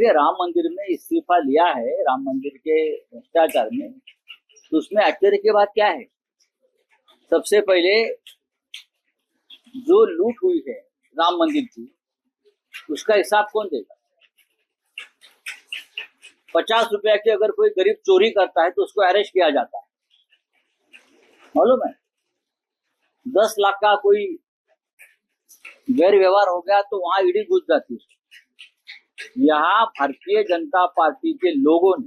देखिए, राम मंदिर में इस्तीफा लिया है, राम मंदिर के भ्रष्टाचार में, तो उसमें आश्चर्य की बात क्या है? सबसे पहले जो लूट हुई है राम मंदिर की, उसका हिसाब कौन देगा? 50 रुपया की अगर कोई गरीब चोरी करता है तो उसको अरेस्ट किया जाता है, मालूम है? 10 लाख का कोई गैर व्यवहार हो गया तो वहां ईडी घुस जाती है। यहाँ भारतीय जनता पार्टी के लोगों ने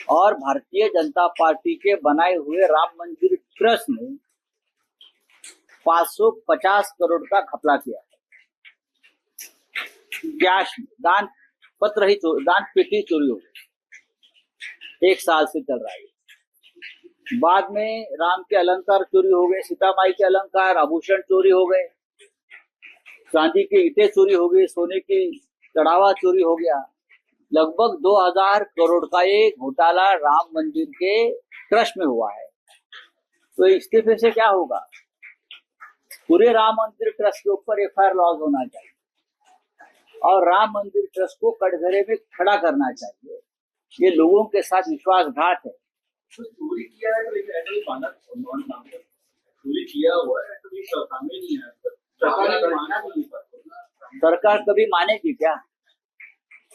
और भारतीय जनता पार्टी के बनाए हुए राम मंदिर ट्रस्ट ने 550 करोड़ का घपला किया है। कैश दान पत्र ही दान पेटी चोरी हो गई, 1 साल से चल रहा है। बाद में राम के अलंकार चोरी हो गए, सीता माई के अलंकार आभूषण चोरी हो गए, चांदी की ईंटें चोरी हो गई, सोने की चढ़ावा चोरी हो गया। लगभग 2000 करोड़ का एक घोटाला राम मंदिर के ट्रस्ट में हुआ है। तो इस्तीफे से क्या होगा? पूरे राम मंदिर ट्रस्ट के ऊपर FIR लॉन्च होना चाहिए और राम मंदिर ट्रस्ट को कटघरे में खड़ा करना चाहिए। ये लोगों के साथ विश्वासघात है। तो चोरी किया है, लेकिन ऐसे ही माना चोरी किया हुआ है, तो ये सामने नहीं है। सरकार कभी मानेगी क्या?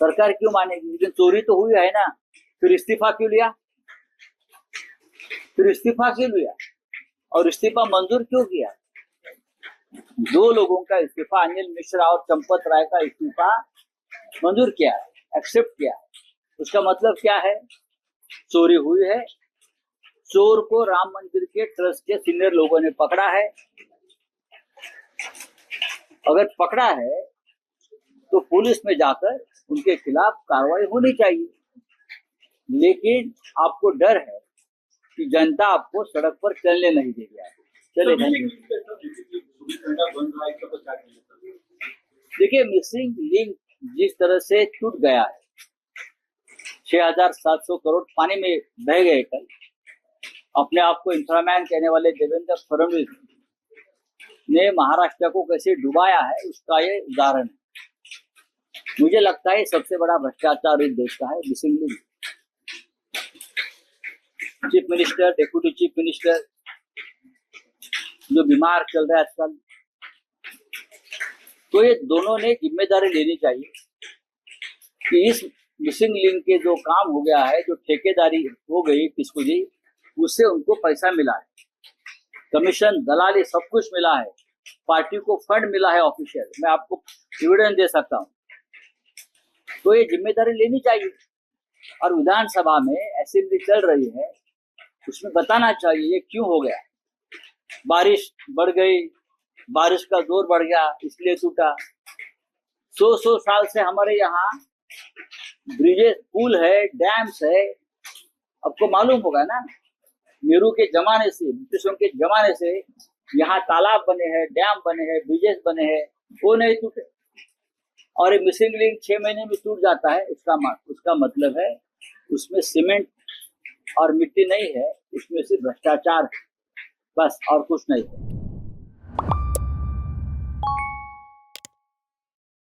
सरकार क्यों मानेगी? लेकिन चोरी तो हुई है ना, फिर इस्तीफा क्यों लिया? और इस्तीफा मंजूर क्यों किया? 2 लोगों का इस्तीफा, अनिल मिश्रा और चंपत राय का इस्तीफा मंजूर किया है, एक्सेप्ट किया है। उसका मतलब क्या है? चोरी हुई है, चोर को राम मंदिर के ट्रस्ट के सीनियर लोगों ने पकड़ा है। अगर पकड़ा है तो पुलिस में जाकर उनके खिलाफ कार्रवाई होनी चाहिए। लेकिन आपको डर है कि जनता आपको सड़क पर चलने नहीं देगी। चले जाएंगे। देखिए, मिसिंग लिंक जिस तरह से टूट गया है, 6700 करोड़ पानी में बह गए। कल अपने आप को इंफ्रामैन कहने वाले देवेंद्र फडणवीस ने महाराष्ट्र को कैसे डुबाया है, उसका ये उदाहरण है। मुझे लगता है सबसे बड़ा भ्रष्टाचार इस देश का है missing link. Chief minister, deputy chief minister जो बीमार चल रहा है आजकल, तो ये दोनों ने जिम्मेदारी लेनी चाहिए कि इस मिसिंग लिंक के जो काम हो गया है, जो ठेकेदारी हो गई किसको जी, उससे उनको पैसा मिला है, कमीशन, दलाली सब कुछ मिला है, पार्टी को फंड मिला है ऑफिशियल। मैं आपको एविडेंस दे सकता हूँ। तो ये जिम्मेदारी लेनी चाहिए और विधानसभा में असेंबली चल रही है, उसमें बताना चाहिए ये क्यों हो गया। बारिश बढ़ गई, बारिश का जोर बढ़ गया इसलिए टूटा। 100 साल से हमारे यहाँ ब्रिजेस, पुल है, डैम्स है। आपको मालूम होगा ना, नेहरू के जमाने से, ब्रिटिशों के जमाने से यहाँ तालाब बने हैं, डैम बने हैं, ब्रिजेस बने हैं, वो नहीं टूटे। और ये मिसिंग लिंक 6 महीने में टूट जाता है। उसका मतलब है उसमें सीमेंट और मिट्टी नहीं है, उसमें सिर्फ भ्रष्टाचार है, बस और कुछ नहीं है।